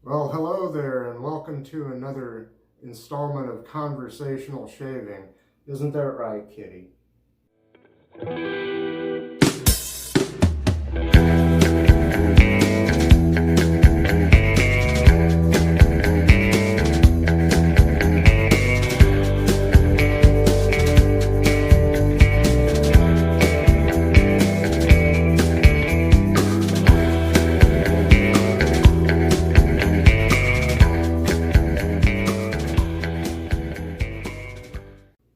Well, hello there, and welcome to another installment of Conversational Shaving. Isn't that right, Kitty?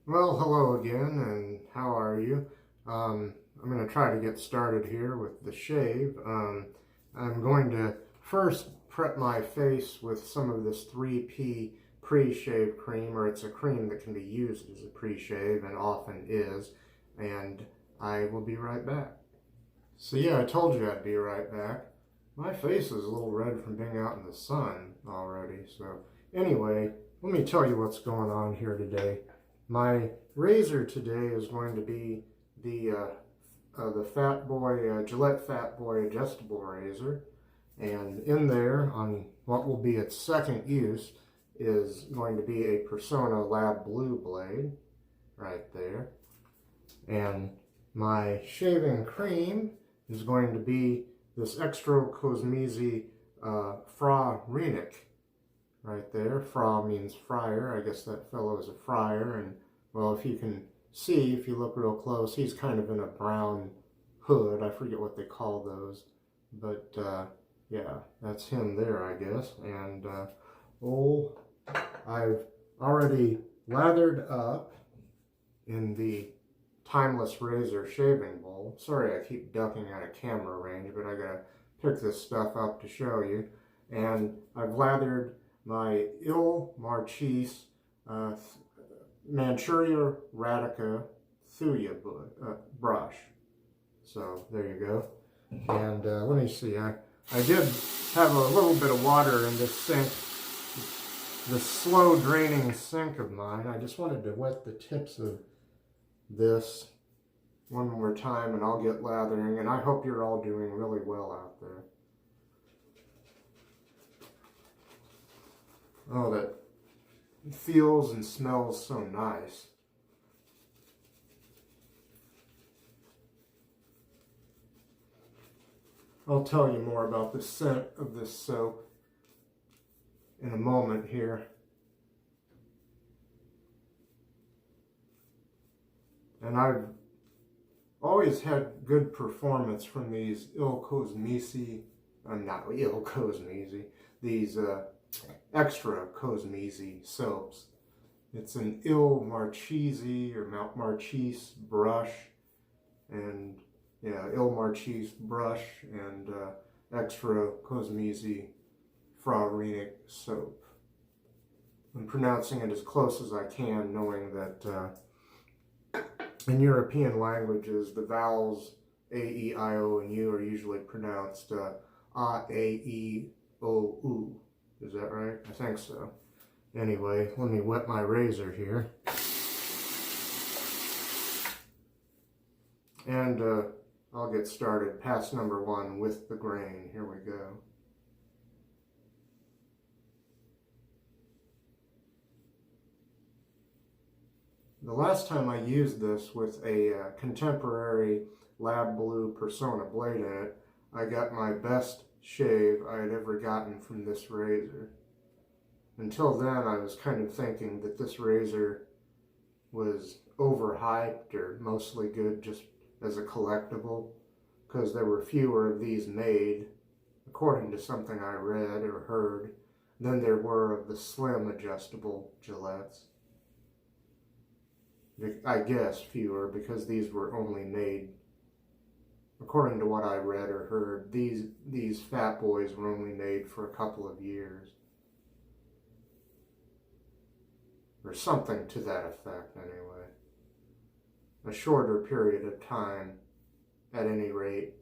Well, hello again, and how are you? I'm going to try to get started here with the shave. I'm going to first prep my face with some of this 3P pre-shave cream, or it's a cream that can be used as a pre-shave and often is, and I will be right back. So yeah, I told you I'd be right back. My face is a little red from being out in the sun already, so anyway, let me tell you what's going on here today. My razor today is going to be the Fatboy, Gillette Fatboy adjustable razor. And in there, on what will be its second use, is going to be a Persona Lab Blue blade, right there. And my shaving cream is going to be this Extro Cosmesi Fra Rinik, right there. Fra means friar. I guess that fellow is a friar, and well, if you can see, if you look real close, he's kind of in a brown hood. I forget what they call those, but yeah, that's him there, I guess. And I've already lathered up in the Timeless Razor shaving bowl. Sorry, I keep ducking out of camera range, but I gotta pick this stuff up to show you. And I've lathered my Marchese Manchurian Radica Thuya brush. So there you go. And let me see, I did have a little bit of water in this sink, the slow draining sink of mine. I just wanted to wet the tips of this one more time, and I'll get lathering, and I hope you're all doing really well out there. Oh, that feels and smells so nice. I'll tell you more about the scent of this soap in a moment here. And I've always had good performance from these these Extra Cosmesi soaps. It's an Marchese or Marchese brush, and yeah, Marchese brush and Extra Cosmesi Fra Rinik soap. I'm pronouncing it as close as I can, knowing that in European languages, the vowels A, E, I, O, and U are usually pronounced A, E, O, U. Is that right? I think so. Anyway, let me wet my razor here. And I'll get started. Pass number one with the grain. Here we go. The last time I used this with a contemporary Lab Blue Persona blade in it, I got my best shave I had ever gotten from this razor. Until then, I was kind of thinking that this razor was overhyped or mostly good just as a collectible, because there were fewer of these made, according to something I read or heard, than there were of the slim adjustable Gillettes. I guess fewer, because these were only made, according to what I read or heard, these Fat Boys were only made for a couple of years. Or something to that effect, anyway. A shorter period of time, at any rate,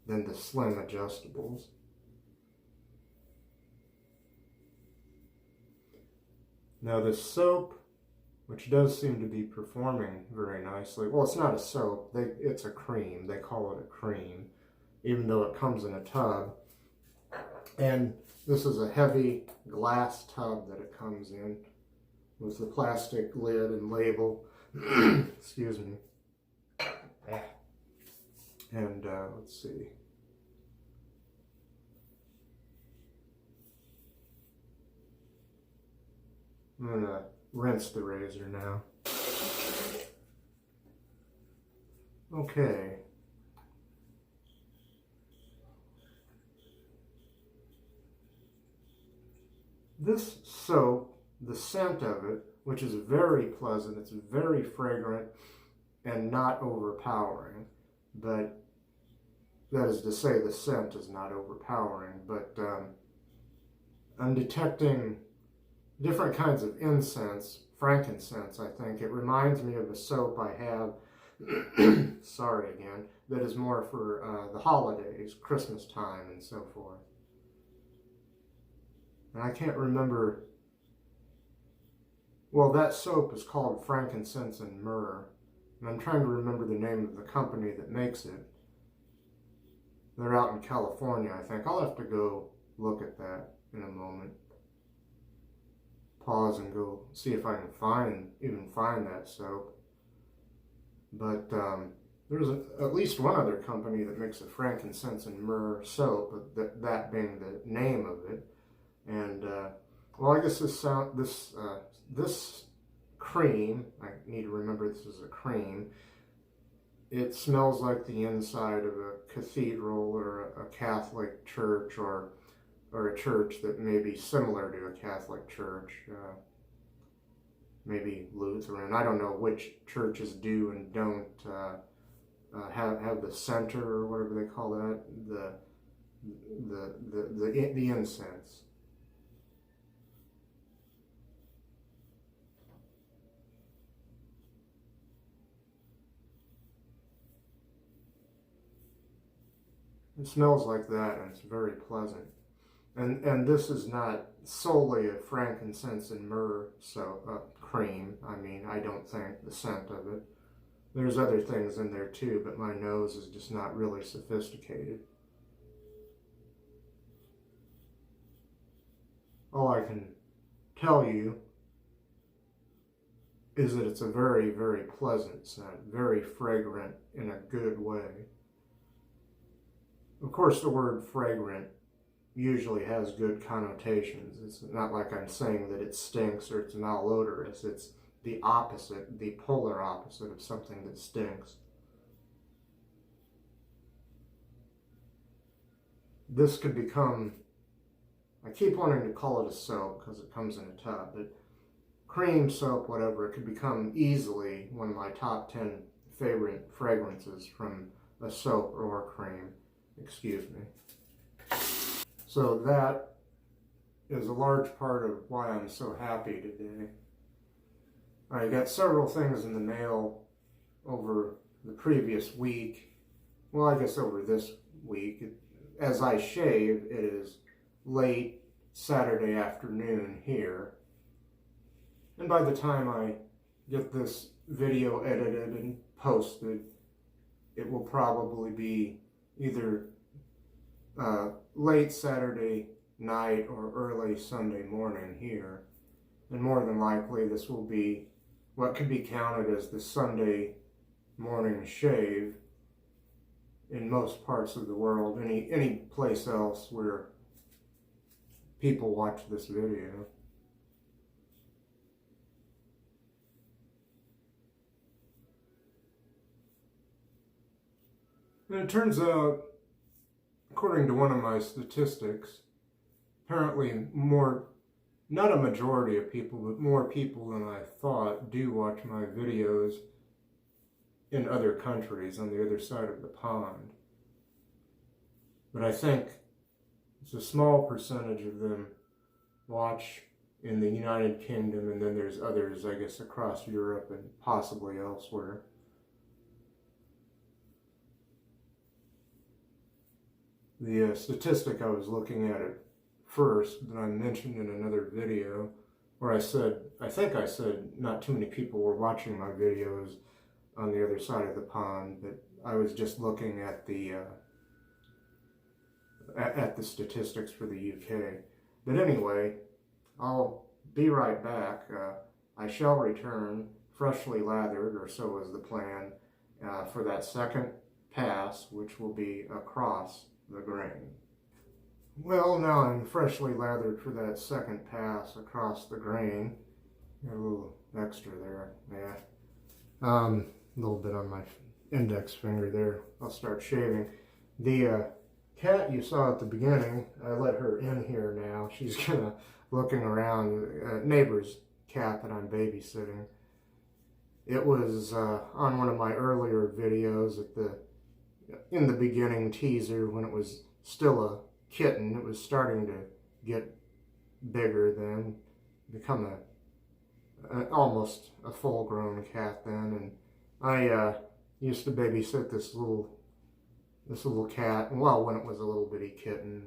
than the slim adjustables. Now this soap, which does seem to be performing very nicely. Well, it's not a soap, it's a cream. They call it a cream, even though it comes in a tub. And This is a heavy glass tub that it comes in with the plastic lid and label. Excuse me. And let's see. I'm going to rinse the razor now. Okay. This soap, the scent of it, which is very pleasant, it's very fragrant and not overpowering, but that is to say the scent is not overpowering, but I'm detecting different kinds of incense, frankincense, I think. It reminds me of a soap I have, sorry again, that is more for the holidays, Christmas time and so forth. And I can't remember, well, that soap is called Frankincense and Myrrh, and I'm trying to remember the name of the company that makes it. They're out in California, I think. I'll have to go look at that in a moment. Pause and go see if I can even find that soap. But there's at least one other company that makes a frankincense and myrrh soap, that being the name of it. And well, I guess this cream, I need to remember this is a cream. It smells like the inside of a cathedral or a Catholic church, or a church that may be similar to a Catholic church, maybe Lutheran. I don't know which churches do and don't have the center or whatever they call that, the incense. It smells like that, and it's very pleasant. And this is not solely a frankincense and myrrh cream. I mean, I don't think, the scent of it. There's other things in there too, but my nose is just not really sophisticated. All I can tell you is that it's a very, very pleasant scent, very fragrant in a good way. Of course, the word fragrant usually has good connotations. It's not like I'm saying that it stinks or it's malodorous. It's the opposite, the polar opposite of something that stinks. This could become, I keep wanting to call it a soap because it comes in a tub, but cream, soap, whatever, it could become easily one of my top 10 favorite fragrances from a soap or a cream. Excuse me. So that is a large part of why I'm so happy today. I got several things in the mail over the previous week. Well, I guess over this week. As I shave, it is late Saturday afternoon here. And by the time I get this video edited and posted, it will probably be either late Saturday night or early Sunday morning here. And more than likely this will be what could be counted as the Sunday morning shave in most parts of the world, any place else where people watch this video. And it turns out, according to one of my statistics, apparently not a majority of people, but more people than I thought do watch my videos in other countries on the other side of the pond. But I think it's a small percentage of them watch in the United Kingdom, and then there's others, I guess, across Europe and possibly elsewhere. The statistic I was looking at first that I mentioned in another video, where I think I said not too many people were watching my videos on the other side of the pond, but I was just looking at the statistics for the UK. But anyway, I'll be right back. I shall return freshly lathered, or so is the plan, for that second pass, which will be across the grain. Well, now I'm freshly lathered for that second pass across the grain. Got a little extra there, yeah. A little bit on my index finger there. I'll start shaving. The cat you saw at the beginning, I let her in here now. She's kind of looking around. Neighbor's cat that I'm babysitting. It was on one of my earlier videos in the beginning teaser when it was still a kitten. It was starting to get bigger then, become almost a full-grown cat then, and I used to babysit this little cat, well, when it was a little bitty kitten,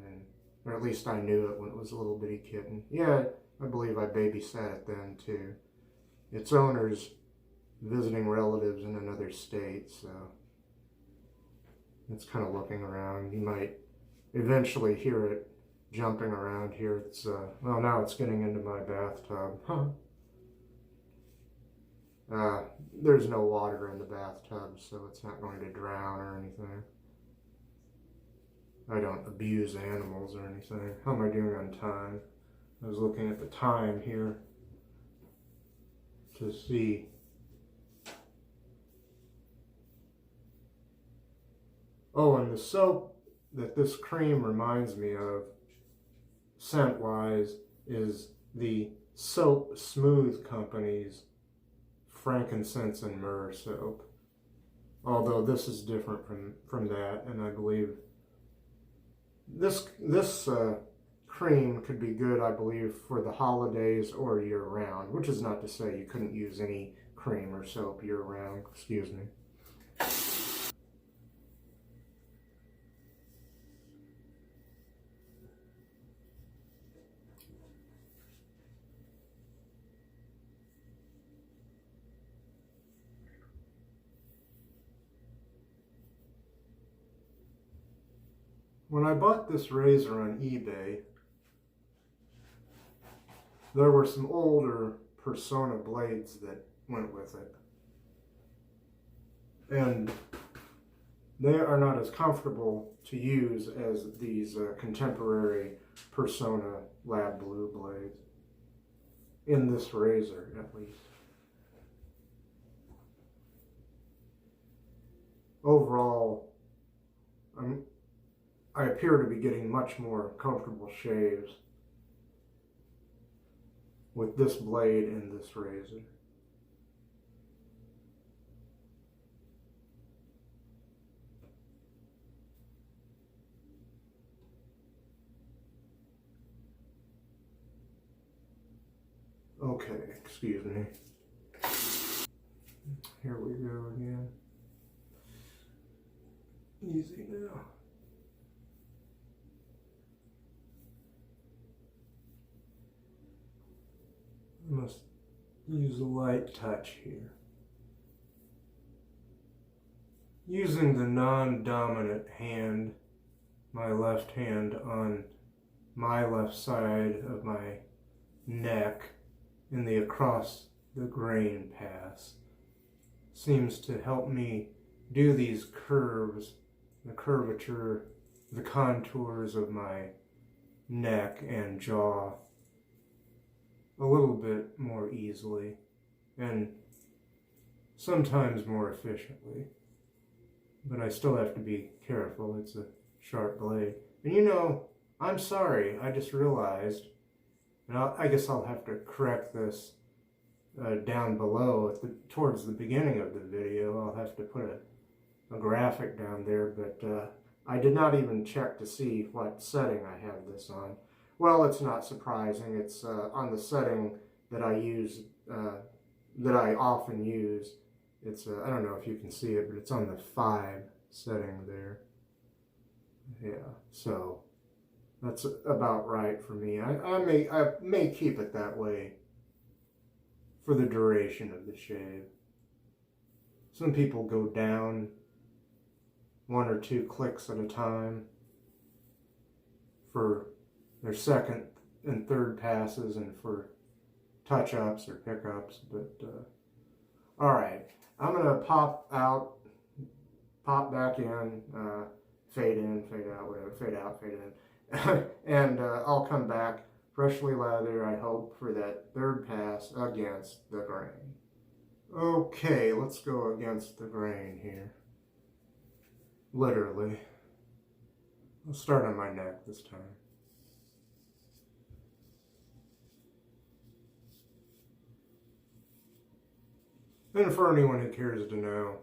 or at least I knew it when it was a little bitty kitten. Yeah, I believe I babysat it then too. Its owner's visiting relatives in another state, so it's kind of looking around. You might eventually hear it jumping around here. It's well, now it's getting into my bathtub. There's no water in the bathtub, so it's not going to drown or anything. I don't abuse animals or anything. How am I doing on time? I was looking at the time here to see. Oh, and the soap that this cream reminds me of, scent-wise, is the Soap Smooth Company's frankincense and myrrh soap. Although this is different from that, and I believe this cream could be good, I believe, for the holidays or year-round, which is not to say you couldn't use any cream or soap year-round. Excuse me. When I bought this razor on eBay, there were some older Persona blades that went with it. And they are not as comfortable to use as these contemporary Persona Lab Blue blades. In this razor, at least. Overall, I appear to be getting much more comfortable shaves with this blade and this razor. Okay, excuse me. Here we go again. Easy now. I must use a light touch here. Using the non-dominant hand, my left hand on my left side of my neck in the across the grain pass seems to help me do these curves, the curvature, the contours of my neck and jaw a little bit more easily and sometimes more efficiently. But I still have to be careful. It's a sharp blade. And you know, I'm sorry, I just realized, and I guess I'll have to correct this down below towards the beginning of the video. I'll have to put a graphic down there, but I did not even check to see what setting I have this on. Well, it's not surprising. It's on the setting that I use, that I often use. It's, I don't know if you can see it, but it's on the 5 setting there. Yeah, so that's about right for me. I may keep it that way for the duration of the shave. Some people go down 1 or 2 clicks at a time for their second in third passes and for touch-ups or pickups. But all right, I'm gonna pop back in, fade in, fade out, whatever, fade out, fade in, and I'll come back freshly lathered, I hope, for that third pass against the grain. Okay, let's go against the grain here. Literally. I'll start on my neck this time. And for anyone who cares to know,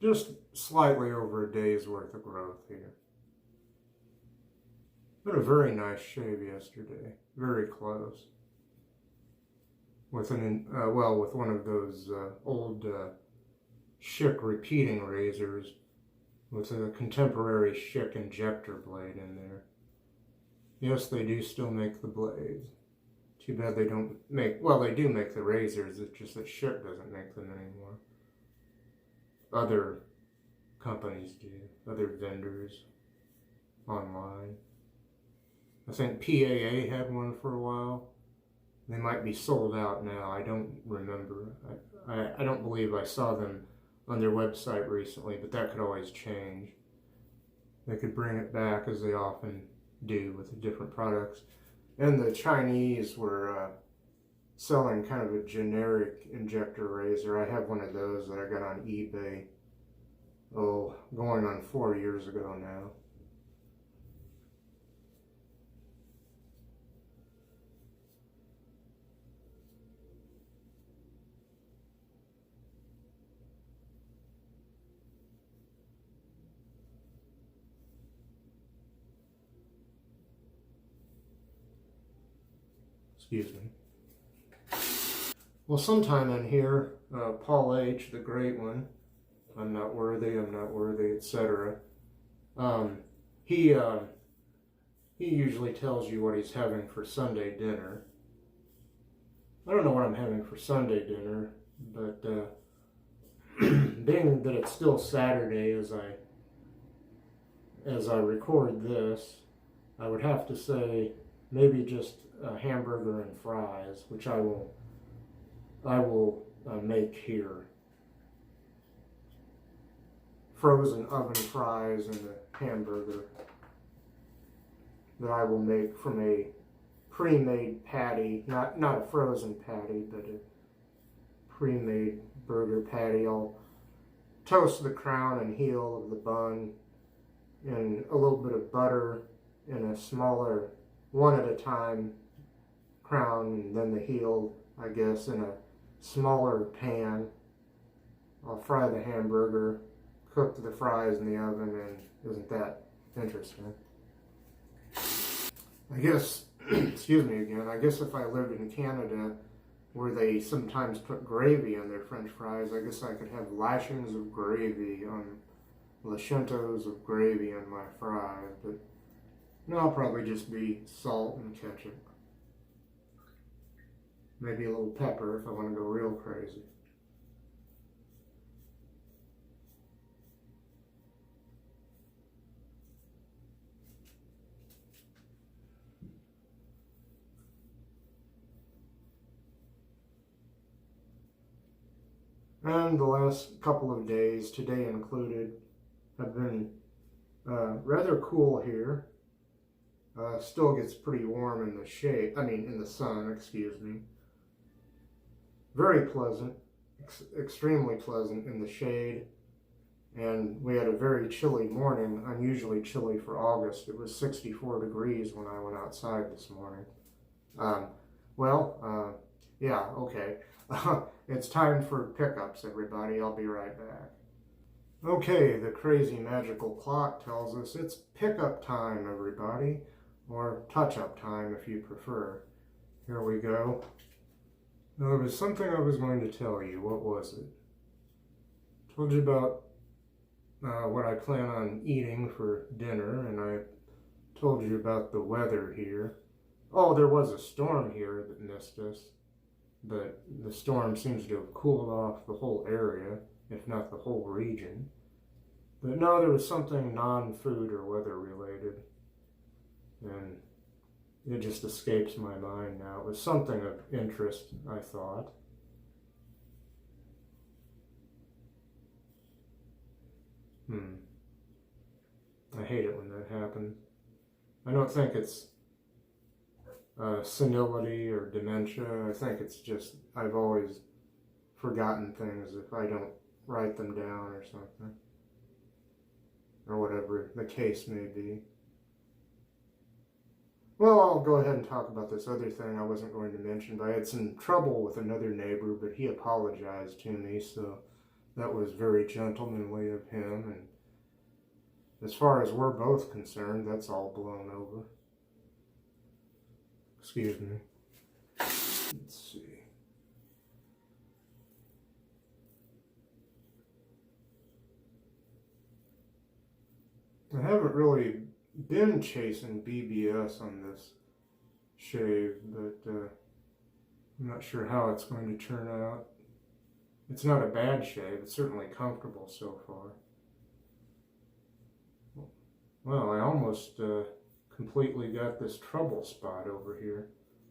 just slightly over a day's worth of growth here. But a very nice shave yesterday. Very close. With with one of those old Schick repeating razors with a contemporary Schick injector blade in there. Yes, they do still make the blades. Too bad they don't make, well, they do make the razors, it's just that Schick doesn't make them anymore. Other companies do, other vendors online. I think PAA had one for a while. They might be sold out now, I don't remember. I don't believe I saw them on their website recently, but that could always change. They could bring it back, as they often do with the different products. And the Chinese were selling kind of a generic injector razor. I have one of those that I got on eBay, going on 4 years ago now. Excuse me. Well, sometime in here, Paul H., the great one, I'm not worthy, etc. He usually tells you what he's having for Sunday dinner. I don't know what I'm having for Sunday dinner, but being that it's still Saturday as I record this, I would have to say maybe just a hamburger and fries, which I will make here. Frozen oven fries and a hamburger that I will make from a pre-made patty, not a frozen patty, but a pre-made burger patty. I'll toast the crown and heel of the bun in a little bit of butter in a smaller, one at a time crown, and then the heel, I guess, in a smaller pan. I'll fry the hamburger, cook the fries in the oven, and isn't that interesting? I guess, excuse me again, I guess if I lived in Canada where they sometimes put gravy on their French fries, I guess I could have lashings of gravy lachentos of gravy on my fries, but no, I'll probably just be salt and ketchup. Maybe a little pepper if I want to go real crazy. And the last couple of days, today included, have been rather cool here. Still gets pretty warm in the shade, in the sun, excuse me. Very pleasant, extremely pleasant in the shade. And we had a very chilly morning, unusually chilly for August. It was 64 degrees when I went outside this morning. Yeah, okay. It's time for pickups, everybody. I'll be right back. Okay, the crazy magical clock tells us it's pickup time, everybody. Or touch-up time, if you prefer. Here we go. Now, there was something I was going to tell you. What was it? Told you about what I plan on eating for dinner, and I told you about the weather here. Oh, there was a storm here that missed us, but the storm seems to have cooled off the whole area, if not the whole region. But no, there was something non-food or weather related. And It just escapes my mind now. It was something of interest, I thought. I hate it when that happens. I don't think it's senility or dementia. I think it's just I've always forgotten things if I don't write them down or something. Or whatever the case may be. Well, I'll go ahead and talk about this other thing I wasn't going to mention, but I had some trouble with another neighbor, but he apologized to me, so that was very gentlemanly of him. And as far as we're both concerned, that's all blown over. Excuse me. Let's see. I haven't really been chasing BBS on this shave, but I'm not sure how it's going to turn out. It's not a bad shave. It's certainly comfortable so far. Well, I almost completely got this trouble spot over here.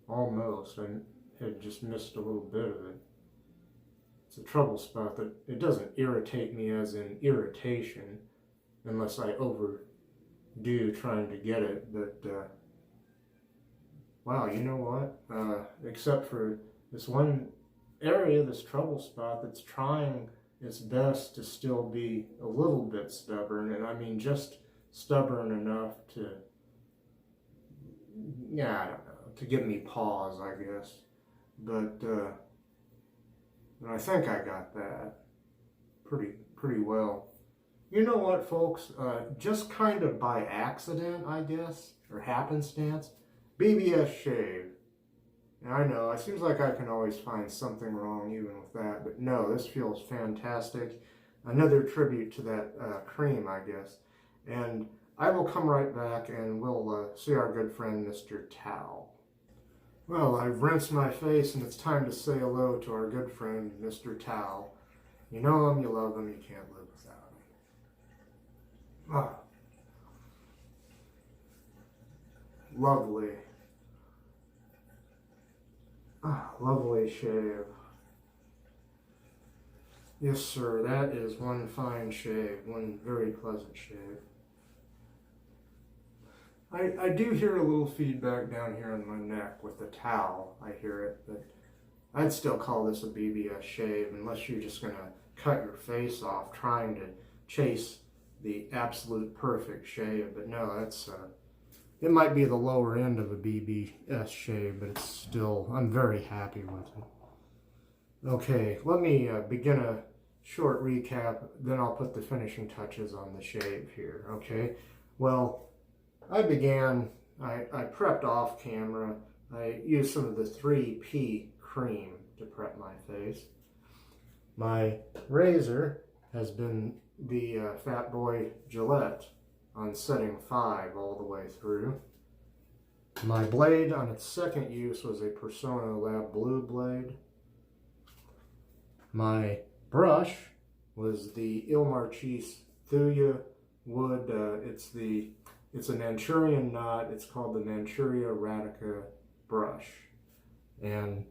Almost. I had just missed a little bit of it. It's a trouble spot that it doesn't irritate me as in irritation, unless I overdo trying to get it, but wow, you know what? Except for this one area, this trouble spot that's trying its best to still be a little bit stubborn, and I mean just stubborn enough to, yeah, I don't know, to give me pause, I guess. But I think I got that pretty well. You know what, folks? Just kind of by accident, I guess, or happenstance, BBS shave. And I know, it seems like I can always find something wrong even with that, but no, this feels fantastic. Another tribute to that cream, I guess. And I will come right back and we'll see our good friend, Mr. Towel. Well, I've rinsed my face and it's time to say hello to our good friend, Mr. Towel. You know him, you love him, you can't live without him. Ah, lovely. Ah, lovely shave. Yes, sir, that is one fine shave, one very pleasant shave. I do hear a little feedback down here on my neck with the towel. I hear it, but I'd still call this a BBS shave unless you're just going to cut your face off trying to chase the absolute perfect shave. But no, that's it might be the lower end of a BBS shave, but it's still, I'm very happy with it. Okay, let me begin a short recap, then I'll put the finishing touches on the shave here, okay? Well, I prepped off camera. I used some of the 3P cream to prep my face. My razor has been the Fatboy Gillette on setting 5 all the way through. My blade on its second use was a Persona Lab Blue blade. My brush was the Marchese Thuya wood. It's a Manchurian knot. It's called the Manchuria Radica brush. And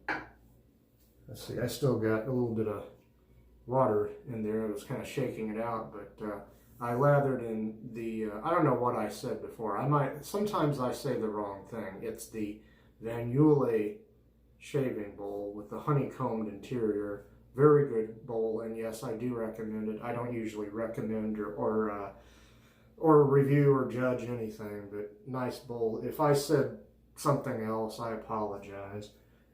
let's see, I still got a little bit of water in there. I was kind of shaking it out, but I lathered in the, I don't know what I said before. Sometimes I say the wrong thing. It's the Yulay shaving bowl with the honeycombed interior. Very good bowl, and yes, I do recommend it. I don't usually recommend or review or judge anything, but nice bowl. If I said something else, I apologize.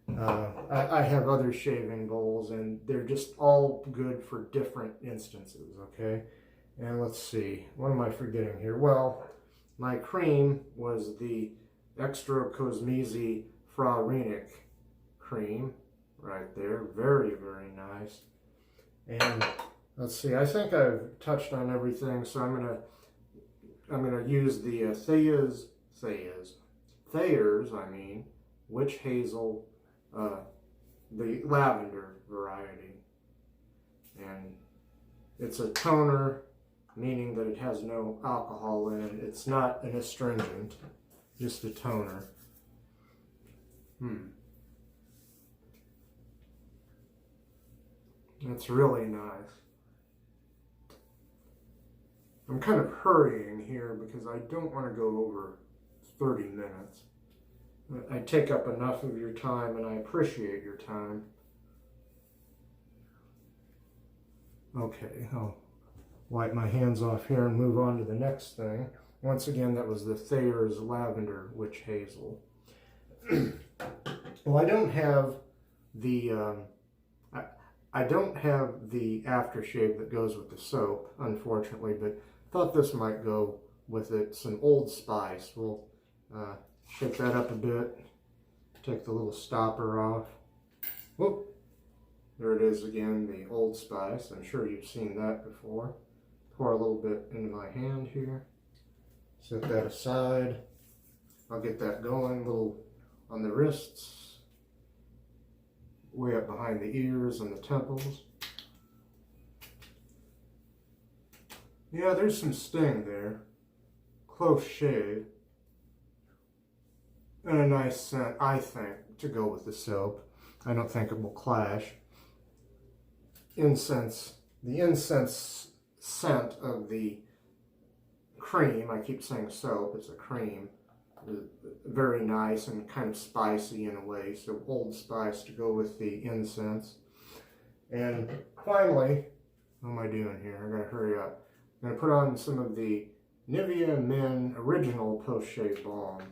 I have other shaving bowls, and they're just all good for different instances, okay? And let's see, what am I forgetting here? Well, my cream was the Extro Cosmesi Fra Rinik cream, right there. Very, very nice. And let's see, I think I've touched on everything, so I'm gonna use the Thayers, witch hazel, the lavender variety, and it's a toner, meaning that it has no alcohol in it. It's not an astringent, just a toner. That's really nice. I'm kind of hurrying here because I don't want to go over 30 minutes. I take up enough of your time and I appreciate your time. Okay, I'll wipe my hands off here and move on to the next thing. Once again, that was the Thayers Lavender Witch Hazel. Well, I don't have the aftershave that goes with the soap, unfortunately, but thought this might go with it. Some Old Spice. We'll shake that up a bit. Take the little stopper off. Whoop! There it is again, the Old Spice. I'm sure you've seen that before. Pour a little bit into my hand here. Set that aside. I'll get that going, a little on the wrists, way up behind the ears and the temples. Yeah, there's some sting there. Close shave. And a nice scent, I think, to go with the soap. I don't think it will clash. Incense, the incense scent of the cream, I keep saying soap, it's a cream, very nice and kind of spicy in a way, so Old Spice to go with the incense. And finally, what am I doing here? I gotta hurry up. I'm gonna put on some of the Nivea Men Original Post-Shave Balm.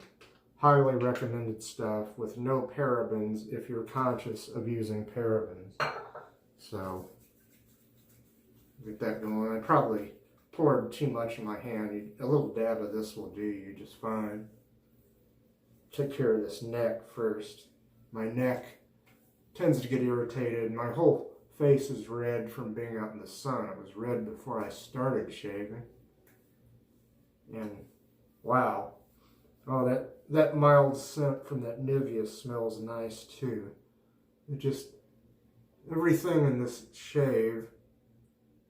Highly recommended stuff with no parabens if you're conscious of using parabens. So, get that going. I probably poured too much in my hand. A little dab of this will do you just fine. Take care of this neck first. My neck tends to get irritated. My whole face is red from being out in the sun. It was red before I started shaving. And wow. Oh, that mild scent from that Nivea smells nice too. It just, everything in this shave,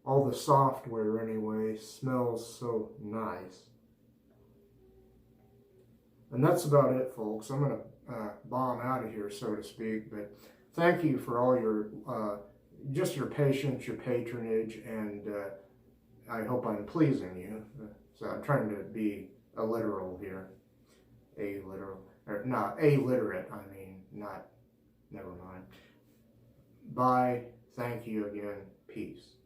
all the software anyway, smells so nice. And that's about it, folks. I'm going to bomb out of here, so to speak. But thank you for all your, just your patience, your patronage, and I hope I'm pleasing you. So I'm trying to be alliteral here. Not illiterate, I mean, not, never mind. Bye. Thank you again. Peace.